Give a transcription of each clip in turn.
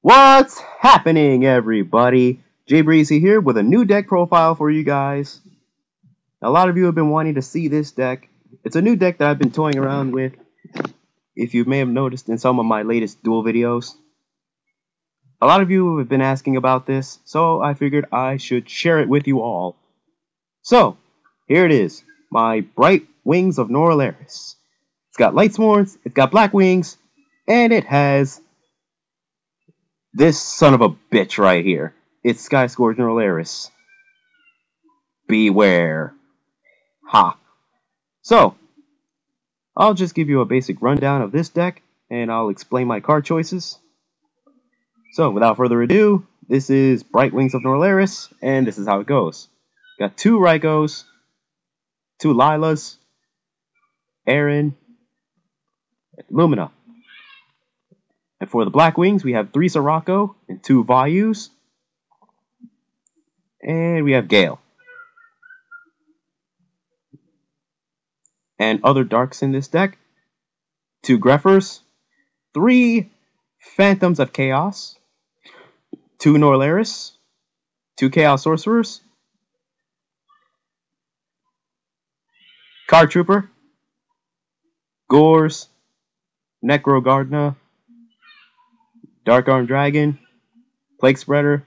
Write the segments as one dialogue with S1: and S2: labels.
S1: What's happening, everybody? JayBreezy here with a new deck profile for you guys. A lot of you have been wanting to see this deck. It's a new deck that I've been toying around with, if you may have noticed in some of my latest duel videos. A lot of you have been asking about this, so I figured I should share it with you all. So, here it is, my Bright Wings of Norleras. It's got light swords, it's got black wings, and it has this son of a bitch right here. It's Sky Scourge Norleras. Beware. Ha. So, I'll just give you a basic rundown of this deck, and I'll explain my card choices. So, without further ado, this is Bright Wings of Norleras, and this is how it goes. Got 2 Raikos, 2 Lilas, Aaron, Lumina. And for the Black Wings, we have 3 Sirocco and 2 Vayus. And we have Gale. And other darks in this deck, 2 Greffers, 3 Phantoms of Chaos, 2 Norleras, 2 Chaos Sorcerers, Card Trooper, Gores, Necro Gardener, Dark Arm Dragon, Plague Spreader,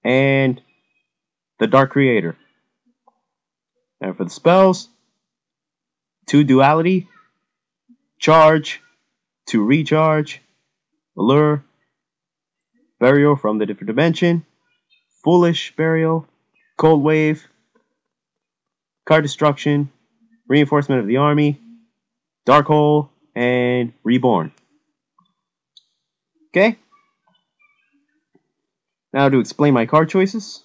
S1: and the Dark Creator. And for the spells, 2 Duality, Charge, 2 Recharge, Allure, Burial from the Different Dimension, Foolish Burial, Cold Wave, Card Destruction, Reinforcement of the Army, Dark Hole, and Reborn. Okay? Now to explain my card choices.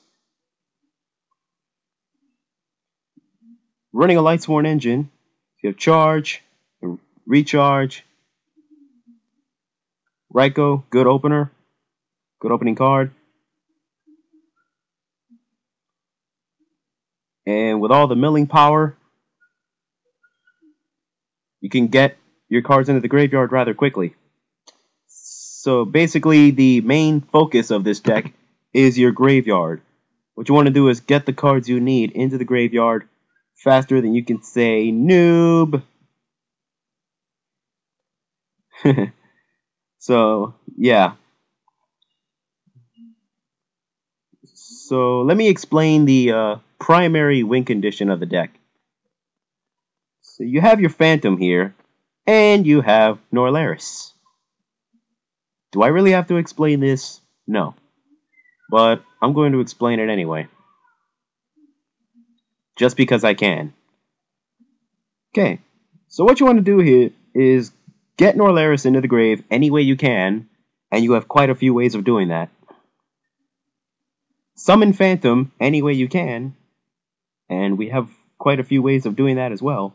S1: Running a Lightsworn engine, you have Charge, Recharge, Raiko, good opener, good opening card. And with all the milling power, you can get your cards into the graveyard rather quickly. So basically, the main focus of this deck is your graveyard. What you want to do is get the cards you need into the graveyard faster than you can say noob. So, yeah. So, let me explain the primary win condition of the deck. So, you have your Phantom here, and you have Norleras. Do I really have to explain this? No. But I'm going to explain it anyway. Just because I can. Okay, so what you want to do here is get Norleras into the grave any way you can, and you have quite a few ways of doing that. Summon Phantom any way you can, and we have quite a few ways of doing that as well.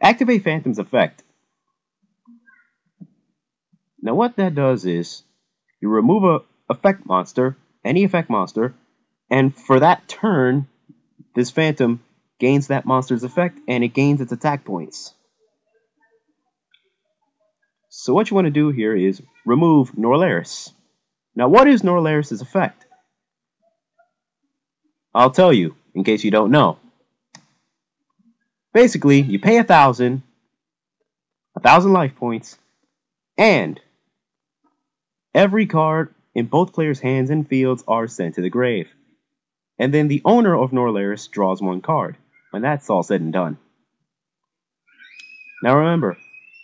S1: Activate Phantom's effect. Now what that does is, you remove a effect monster, any effect monster, and for that turn, this Phantom gains that monster's effect, and it gains its attack points. So what you want to do here is remove Norleras. Now what is Norleras' effect? I'll tell you, in case you don't know. Basically, you pay 1,000 life points, and every card in both players' hands and fields are sent to the grave. And then the owner of Norleras draws 1 card, when that's all said and done. Now remember,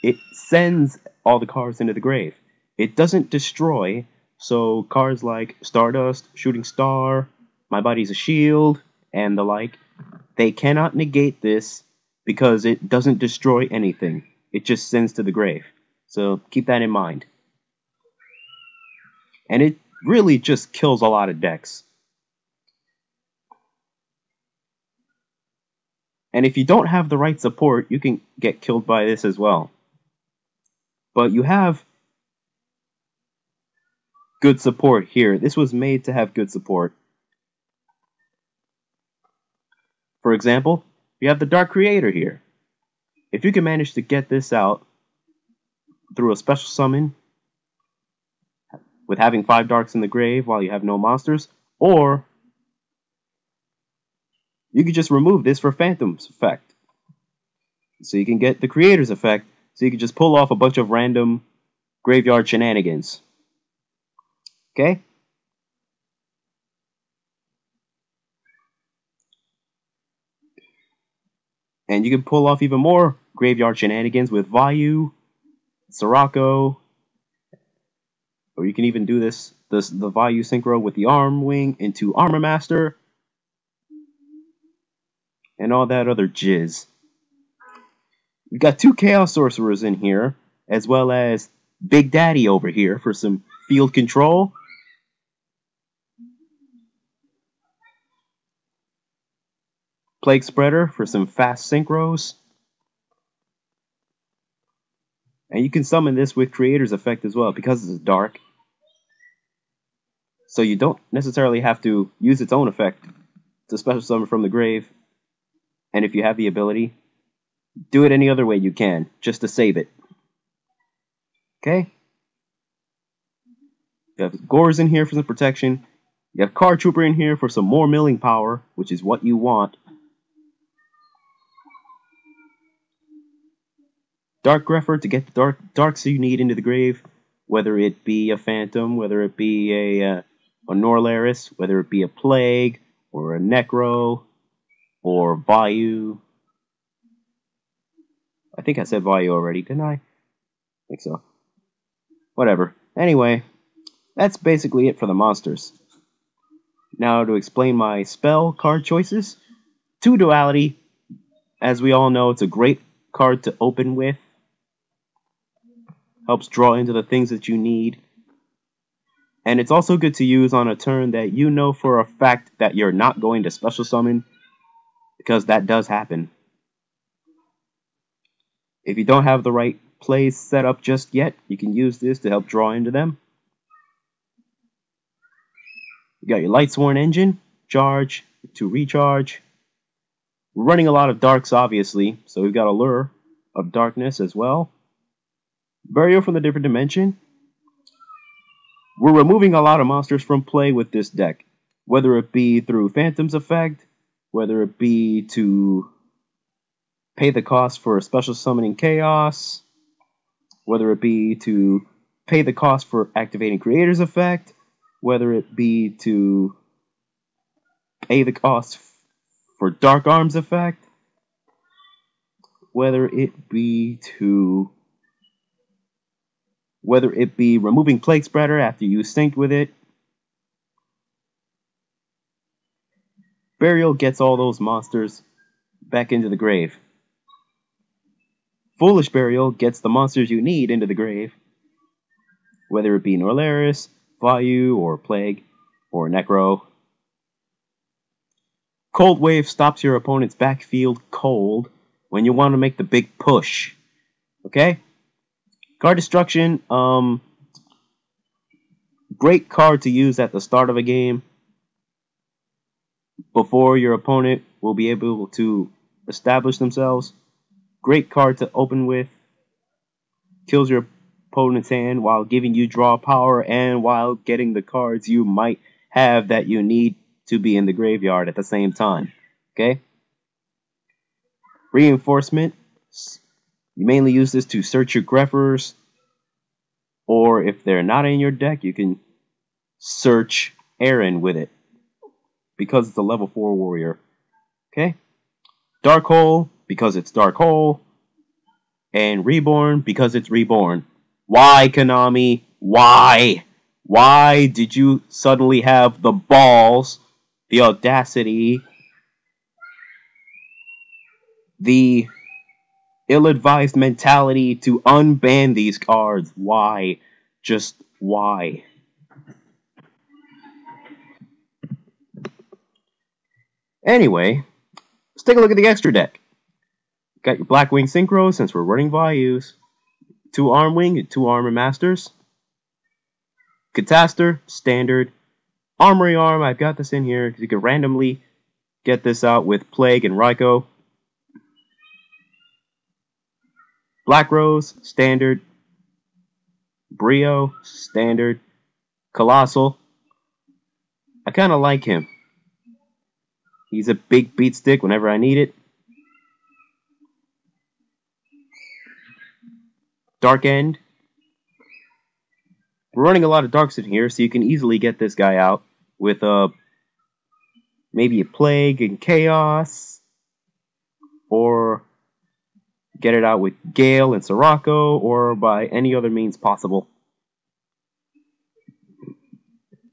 S1: it sends all the cards into the grave. It doesn't destroy, so cards like Stardust, Shooting Star, My Body's a Shield, and the like, they cannot negate this because it doesn't destroy anything. It just sends to the grave. So keep that in mind. And it really just kills a lot of decks. And if you don't have the right support, you can get killed by this as well. But you have good support here. This was made to have good support. For example, you have the Dark Creator here. If you can manage to get this out through a special summon, with having 5 darks in the grave while you have no monsters, or you could just remove this for Phantom's effect. So you can get the creator's effect, so you can just pull off a bunch of random graveyard shenanigans. Okay? And you can pull off even more graveyard shenanigans with Vayu, Sirocco, or you can even do the Vayu Synchro with the Arm Wing into Armor Master, and all that other jizz. We've got 2 Chaos Sorcerers in here, as well as Big Daddy over here for some field control. Plague Spreader for some fast synchros. And you can summon this with Creator's Effect as well, because it's dark. So you don't necessarily have to use its own effect to special summon from the grave. And if you have the ability, do it any other way you can, just to save it. Okay? You have Gores in here for some protection. You have Card Trooper in here for some more milling power, which is what you want. Dark Grepher to get the darks you need into the grave, whether it be a Phantom, whether it be a Norleras, whether it be a Plague, or a Necro, or Vayu. I think I said Vayu already, didn't I? I think so. Whatever. Anyway, that's basically it for the monsters. Now to explain my spell card choices. 2 Duality. As we all know, it's a great card to open with. Helps draw into the things that you need. And it's also good to use on a turn that you know for a fact that you're not going to special summon, because that does happen. If you don't have the right plays set up just yet, you can use this to help draw into them. You got your Lightsworn Engine, charge to recharge. We're running a lot of darks, obviously, so we've got a Lure of Darkness as well. Burial from the Different Dimension. We're removing a lot of monsters from play with this deck, whether it be through Phantom's effect, whether it be to pay the cost for special summoning Chaos, whether it be to pay the cost for activating Creator's effect, whether it be to pay the cost for Dark Arm's effect, whether it be removing Plague Spreader after you synced with it. Burial gets all those monsters back into the grave. Foolish Burial gets the monsters you need into the grave, whether it be Norleras, Vayu, or Plague, or Necro. Cold Wave stops your opponent's backfield cold when you want to make the big push. Okay? Card Destruction, great card to use at the start of a game before your opponent will be able to establish themselves. Great card to open with. Kills your opponent's hand while giving you draw power and while getting the cards you might have that you need to be in the graveyard at the same time. Okay? Reinforcement. You mainly use this to search your Greffers, or if they're not in your deck, you can search Aaron with it, because it's a level 4 warrior. Okay? Dark Hole, because it's Dark Hole. And Reborn, because it's Reborn. Why, Konami? Why? Why did you suddenly have the balls, the audacity, the ill-advised mentality to unban these cards? Why? Just why? Anyway, let's take a look at the extra deck. Got your Black Wing Synchro, since we're running Vayus. 2 Arm Wing and 2 Armor Masters. Catastor, standard. Armory Arm, I've got this in here because you can randomly get this out with Plague and Raikou. Black Rose, standard. Brio, standard. Colossal. I kind of like him. He's a big beat stick whenever I need it. Dark End. We're running a lot of darks in here, so you can easily get this guy out with maybe a Plague and Chaos, or get it out with Gale and Sirocco, or by any other means possible.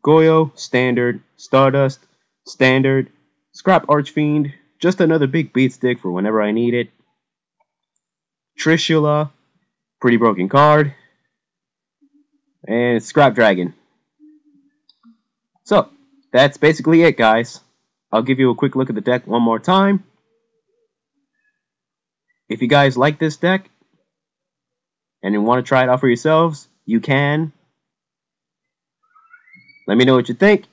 S1: Goyo, standard. Stardust, standard. Scrap Archfiend, just another big beat stick for whenever I need it. Trishula, pretty broken card. And Scrap Dragon. So, that's basically it, guys. I'll give you a quick look at the deck one more time. If you guys like this deck and you want to try it out for yourselves, you can. Let me know what you think.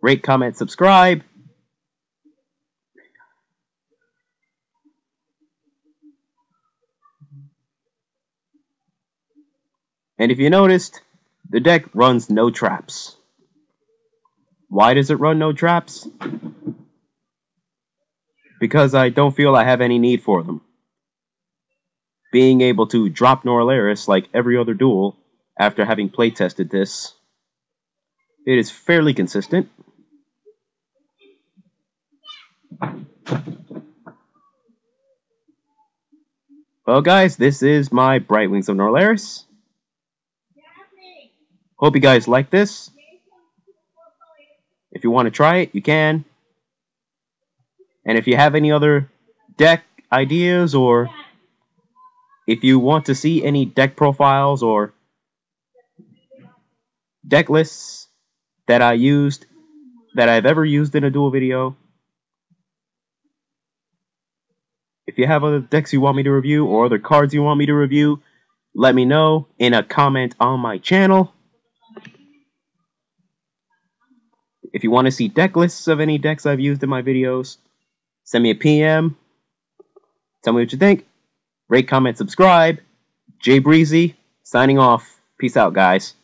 S1: Rate, comment, subscribe. And if you noticed, the deck runs no traps. Why does it run no traps? Because I don't feel I have any need for them. Being able to drop Norleras like every other duel after having playtested this, it is fairly consistent. Well, guys, this is my Bright Wings of Norleras. Hope you guys like this. If you want to try it, you can. And if you have any other deck ideas, or if you want to see any deck profiles or deck lists that I've ever used in a duel video, if you have other decks you want me to review or other cards you want me to review, let me know in a comment on my channel. If you want to see deck lists of any decks I've used in my videos, send me a PM. Tell me what you think. Rate, comment, subscribe. JayBreezy, signing off. Peace out, guys.